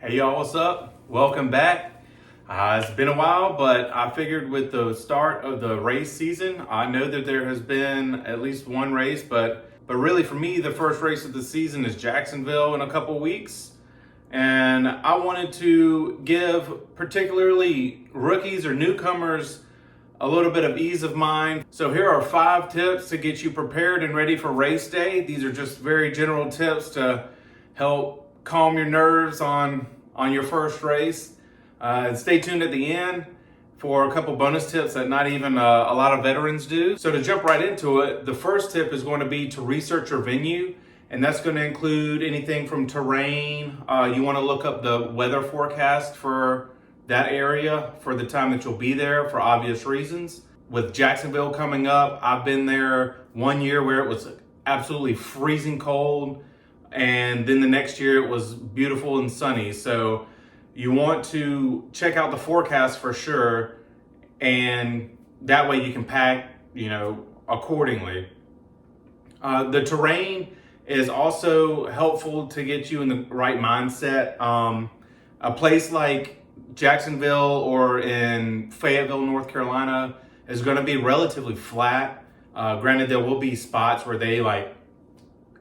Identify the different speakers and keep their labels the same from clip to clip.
Speaker 1: Hey y'all, what's up? Welcome back. It's been a while, but I figured with the start of the race season, I know that there has been at least one race, but really for me, the first race of the season is Jacksonville in a couple weeks. And I wanted to give particularly rookies or newcomers a little bit of ease of mind. So here are 5 tips to get you prepared and ready for race day. These are just very general tips to help calm your nerves on your first race. Stay tuned at the end for a couple bonus tips that not even a lot of veterans do. So to jump right into it, the first tip is going to be to research your venue, and that's going to include anything from terrain. You want to look up the weather forecast for that area for the time that you'll be there for obvious reasons. With Jacksonville coming up, I've been there one year where it was absolutely freezing cold, and then the next year it was beautiful and sunny. So you want to check out the forecast for sure, and that way you can pack, accordingly. The terrain is also helpful to get you in the right mindset. A place like Jacksonville or in Fayetteville, North Carolina is going to be relatively flat. Granted, there will be spots where they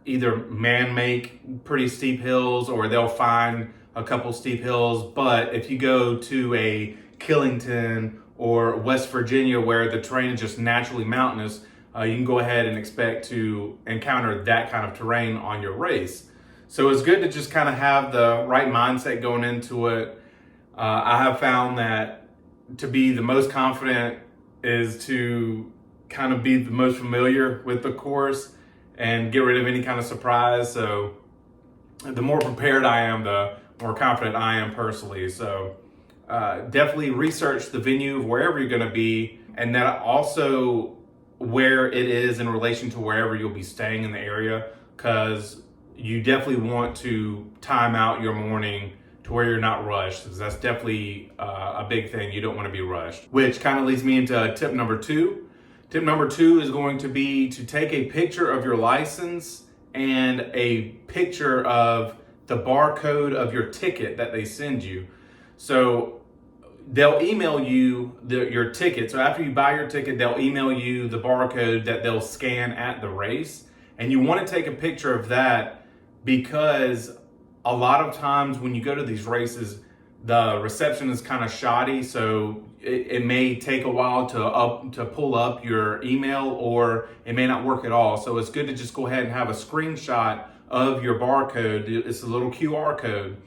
Speaker 1: either man-make pretty steep hills or they'll find a couple steep hills. But if you go to a Killington or West Virginia where the terrain is just naturally mountainous, you can go ahead and expect to encounter that kind of terrain on your race. So it's good to just kind of have the right mindset going into it. I have found that to be the most confident is to kind of be the most familiar with the course and get rid of any kind of surprise. So the more prepared I am, the more confident I am personally. So definitely research the venue of wherever you're going to be, and that also where it is in relation to wherever you'll be staying in the area, because you definitely want to time out your morning to where you're not rushed, because that's definitely a big thing. You don't want to be rushed, which kind of leads me into tip number 2. Tip number 2 is going to be to take a picture of your license and a picture of the barcode of your ticket that they send you. So they'll email you your ticket. So after you buy your ticket, they'll email you the barcode that they'll scan at the race. And you want to take a picture of that, because a lot of times when you go to these races, the reception is kind of shoddy. So it may take a while to pull up your email, or it may not work at all. So it's good to just go ahead and have a screenshot of your barcode. It's a little QR code,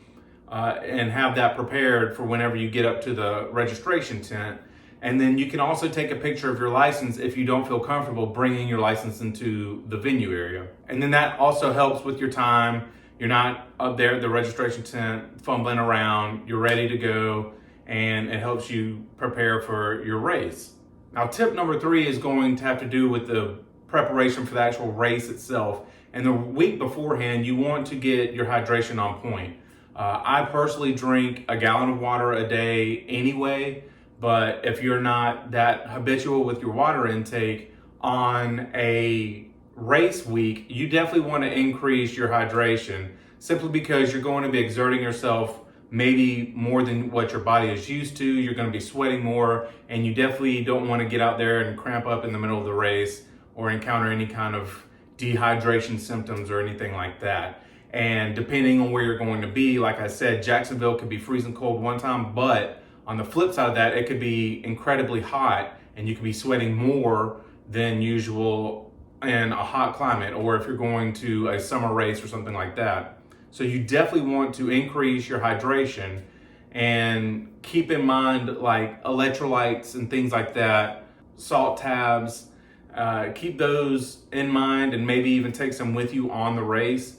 Speaker 1: and have that prepared for whenever you get up to the registration tent. And then you can also take a picture of your license if you don't feel comfortable bringing your license into the venue area. And then that also helps with your time. You're not up there at the registration tent fumbling around. You're ready to go, and it helps you prepare for your race. Now, tip number 3 is going to have to do with the preparation for the actual race itself. And the week beforehand, you want to get your hydration on point. I personally drink a gallon of water a day anyway, but if you're not that habitual with your water intake on a race week, you definitely want to increase your hydration, simply because you're going to be exerting yourself maybe more than what your body is used to. You're going to be sweating more, and you definitely don't want to get out there and cramp up in the middle of the race or encounter any kind of dehydration symptoms or anything like that. And depending on where you're going to be, like I said, Jacksonville could be freezing cold one time, but on the flip side of that, it could be incredibly hot, and you could be sweating more than usual in a hot climate, or if you're going to a summer race or something like that. So you definitely want to increase your hydration, and keep in mind electrolytes and things like that, salt tabs. Keep those in mind, and maybe even take some with you on the race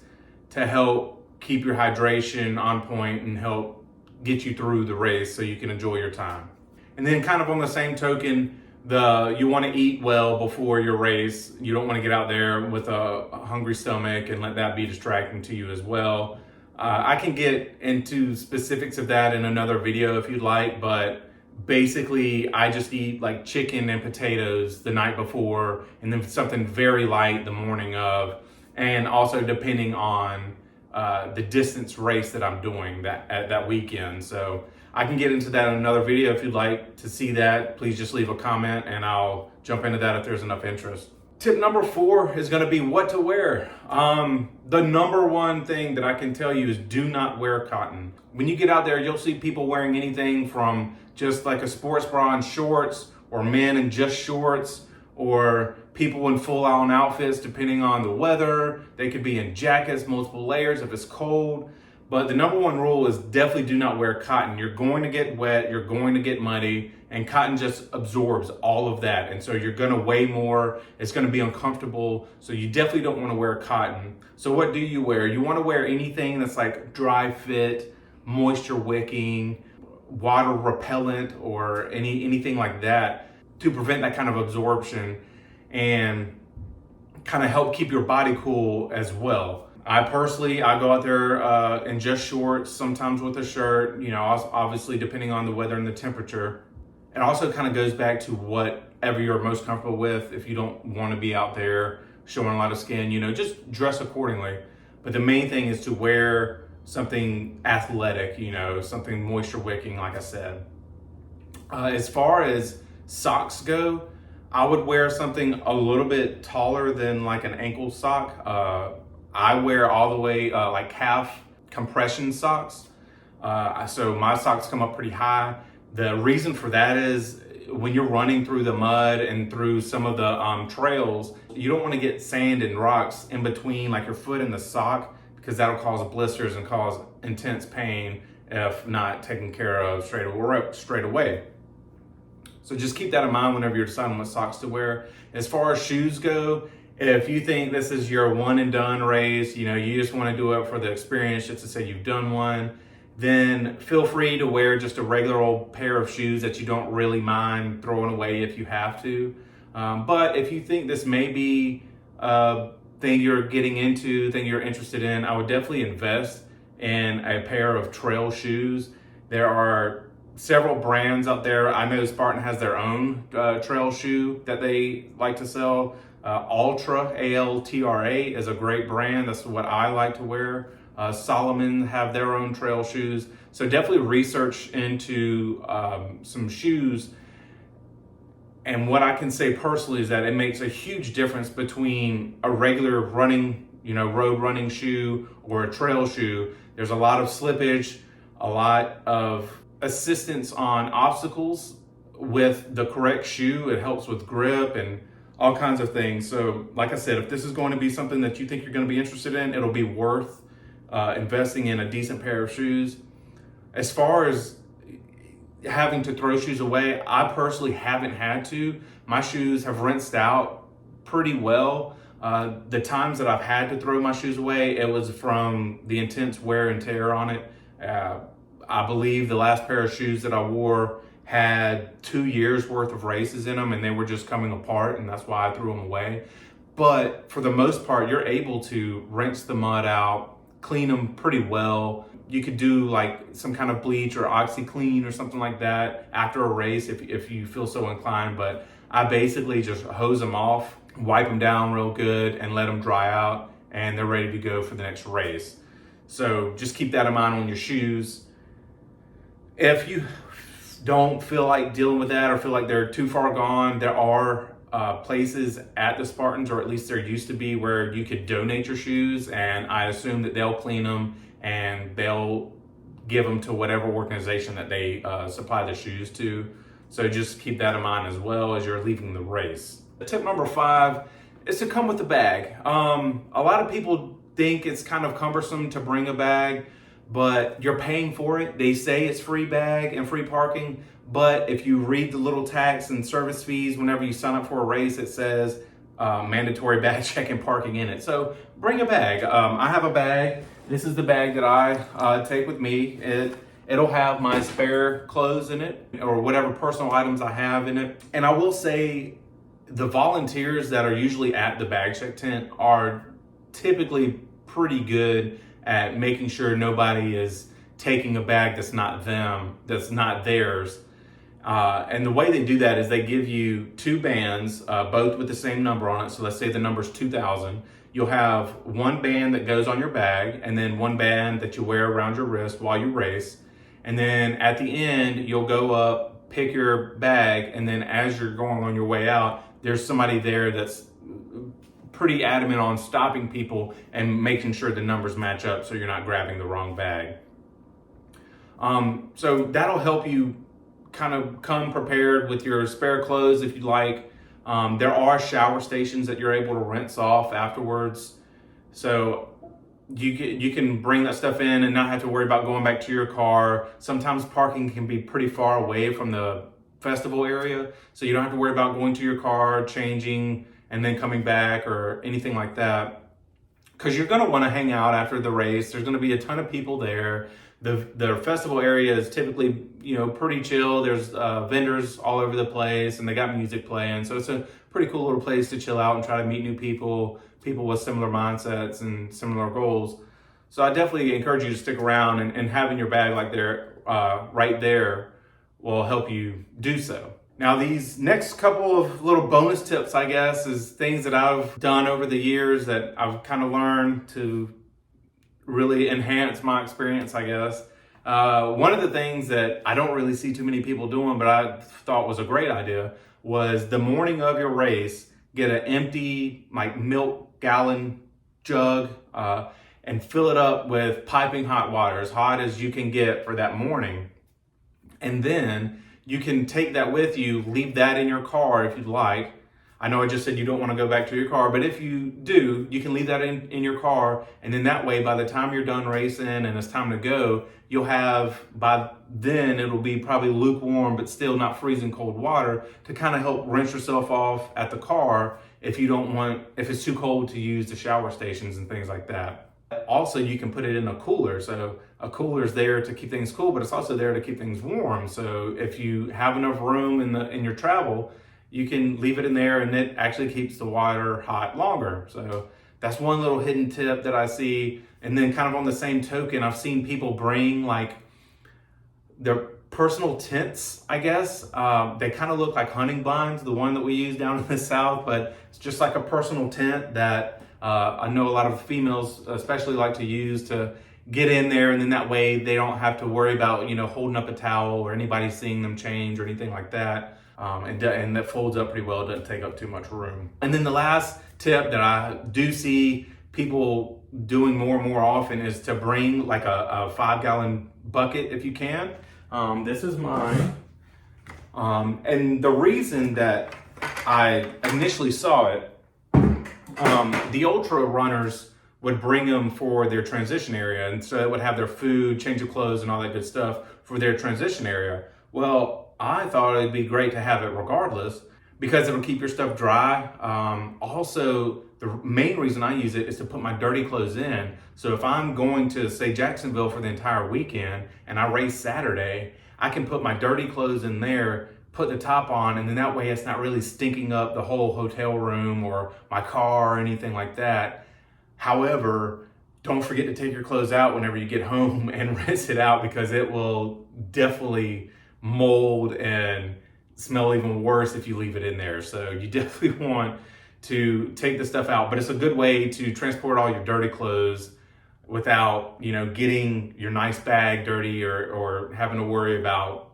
Speaker 1: to help keep your hydration on point and help get you through the race so you can enjoy your time. And then kind of on the same token, you want to eat well before your race. You don't want to get out there with a hungry stomach and let that be distracting to you as well. I can get into specifics of that in another video if you'd like, but basically I just eat chicken and potatoes the night before, and then something very light the morning of. And also, depending on the distance race that I'm doing that weekend. So I can get into that in another video. If you'd like to see that, please just leave a comment and I'll jump into that if there's enough interest. Tip number 4 is going to be what to wear. The number one thing that I can tell you is do not wear cotton. When you get out there, you'll see people wearing anything from just like a sports bra and shorts, or men in just shorts, or people in full-on outfits depending on the weather. They could be in jackets, multiple layers if it's cold. But the number one rule is definitely do not wear cotton. You're going to get wet, you're going to get muddy, and cotton just absorbs all of that. And so you're gonna weigh more, it's gonna be uncomfortable. So you definitely don't wanna wear cotton. So what do you wear? You wanna wear anything that's like dry fit, moisture wicking, water repellent, or anything like that to prevent that kind of absorption and kind of help keep your body cool as well. I go out there in just shorts, sometimes with a shirt, obviously depending on the weather and the temperature. It also kind of goes back to whatever you're most comfortable with. If you don't want to be out there showing a lot of skin, just dress accordingly. But the main thing is to wear something athletic, something moisture wicking, like I said. As far as socks go, I would wear something a little bit taller than like an ankle sock. I wear all the way like calf compression socks. So my socks come up pretty high. The reason for that is when you're running through the mud and through some of the trails, you don't want to get sand and rocks in between like your foot and the sock, because that'll cause blisters and cause intense pain if not taken care of straight away. So just keep that in mind whenever you're deciding what socks to wear. As far as shoes go, if you think this is your one and done race, you just want to do it for the experience, just to say you've done one, then feel free to wear just a regular old pair of shoes that you don't really mind throwing away if you have to. But if you think this may be a thing you're getting into, thing you're interested in, I would definitely invest in a pair of trail shoes. There are several brands out there. I know Spartan has their own trail shoe that they like to sell. Altra, A-L-T-R-A, is a great brand. That's what I like to wear. Solomon have their own trail shoes. So definitely research into some shoes. And what I can say personally is that it makes a huge difference between a regular running, road running shoe or a trail shoe. There's a lot of slippage, a lot of assistance on obstacles with the correct shoe. It helps with grip and all kinds of things. So like I said, if this is going to be something that you think you're going to be interested in, it'll be worth investing in a decent pair of shoes. As far as having to throw shoes away, I personally haven't had to. My shoes have rinsed out pretty well. The times that I've had to throw my shoes away, it was from the intense wear and tear on it. I believe the last pair of shoes that I wore had 2 years worth of races in them, and they were just coming apart, and that's why I threw them away. But for the most part, you're able to rinse the mud out, clean them pretty well. You could do like some kind of bleach or OxyClean or something like that after a race if you feel so inclined. But I basically just hose them off, wipe them down real good, and let them dry out, and they're ready to go for the next race. So just keep that in mind on your shoes. If you don't feel like dealing with that or feel like they're too far gone, there are places at the Spartans, or at least there used to be, where you could donate your shoes, and I assume that they'll clean them and they'll give them to whatever organization that they supply the shoes to. So just keep that in mind as well as you're leaving the race. Tip number 5 is to come with a bag. A lot of people think it's kind of cumbersome to bring a bag, but you're paying for it. They say it's free bag and free parking, but if you read the little tax and service fees whenever you sign up for a race, it says mandatory bag check and parking in it. So bring a bag. I have a bag. This is the bag that I take with me. It'll have my spare clothes in it or whatever personal items I have in it. And I will say the volunteers that are usually at the bag check tent are typically pretty good at making sure nobody is taking a bag that's not them, that's not theirs. And the way they do that is they give you 2 bands, both with the same number on it. So let's say the number's 2,000. you'll have one band that goes on your bag and then one band that you wear around your wrist while you race. And then at the end, you'll go up, pick your bag, and then as you're going on your way out, there's somebody there that's pretty adamant on stopping people and making sure the numbers match up so you're not grabbing the wrong bag. So that'll help you kind of come prepared with your spare clothes if you like. There are shower stations that you're able to rinse off afterwards. So you can bring that stuff in and not have to worry about going back to your car. Sometimes parking can be pretty far away from the festival area, so you don't have to worry about going to your car, changing, and then coming back or anything like that. Because you're going to want to hang out after the race. There's going to be a ton of people there. The festival area is typically, pretty chill. There's vendors all over the place, and they got music playing. So it's a pretty cool little place to chill out and try to meet new people with similar mindsets and similar goals. So I definitely encourage you to stick around, and having your bag right there will help you do so. Now, these next couple of little bonus tips, I guess, is things that I've done over the years that I've kind of learned to really enhance my experience, I guess. One of the things that I don't really see too many people doing, but I thought was a great idea, was the morning of your race, get an empty milk gallon jug and fill it up with piping hot water, as hot as you can get for that morning. And then you can take that with you, leave that in your car if you'd like. I know I just said you don't want to go back to your car, but if you do, you can leave that in your car. And then that way, by the time you're done racing and it's time to go, you'll have, by then it'll be probably lukewarm, but still not freezing cold water to kind of help rinse yourself off at the car if it's too cold to use the shower stations and things like that. Also, you can put it in a cooler. So a cooler is there to keep things cool, but it's also there to keep things warm. So if you have enough room in your travel, you can leave it in there, and it actually keeps the water hot longer. So that's one little hidden tip that I see. And then kind of on the same token, I've seen people bring their personal tents, I guess. They kind of look like hunting blinds, the one that we use down in the South, but it's just like a personal tent that I know a lot of females especially like to use to get in there, and then that way they don't have to worry about, holding up a towel or anybody seeing them change or anything like that. And that folds up pretty well, doesn't take up too much room. And then the last tip that I do see people doing more and more often is to bring a 5-gallon bucket if you can. This is mine. And the reason that I initially saw it, the ultra runners would bring them for their transition area, and so it would have their food, change of clothes, and all that good stuff for their transition area. Well, I thought it'd be great to have it regardless because it'll keep your stuff dry. Also, the main reason I use it is to put my dirty clothes in. So if I'm going to, say, Jacksonville for the entire weekend and I race Saturday, I can put my dirty clothes in there, put the top on, and then that way it's not really stinking up the whole hotel room or my car or anything like that. However, don't forget to take your clothes out whenever you get home and rinse it out, because it will definitely mold and smell even worse if you leave it in there. So you definitely want to take the stuff out, but it's a good way to transport all your dirty clothes without, getting your nice bag dirty or having to worry about,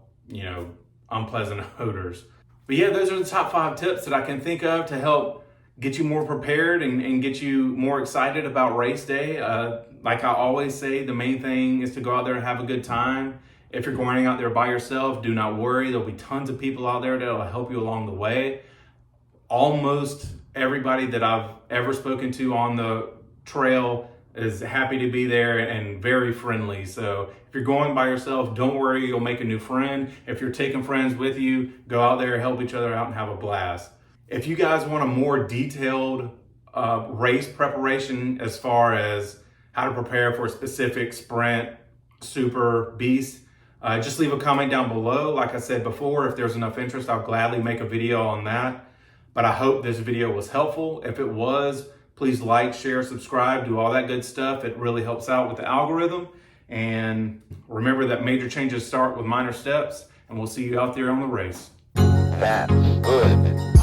Speaker 1: unpleasant odors. But yeah, those are the top 5 tips that I can think of to help get you more prepared and get you more excited about race day. Like I always say, the main thing is to go out there and have a good time. If you're going out there by yourself, do not worry. There'll be tons of people out there that'll help you along the way. Almost everybody that I've ever spoken to on the trail is happy to be there and very friendly. So if you're going by yourself, don't worry, you'll make a new friend. If you're taking friends with you, go out there, help each other out, and have a blast. If you guys want a more detailed race preparation as far as how to prepare for a specific sprint, super, beast, just leave a comment down below. Like I said before, if there's enough interest, I'll gladly make a video on that. But I hope this video was helpful. If it was, please like, share, subscribe, do all that good stuff. It really helps out with the algorithm. And remember that major changes start with minor steps, and we'll see you out there on the race.
Speaker 2: That's good.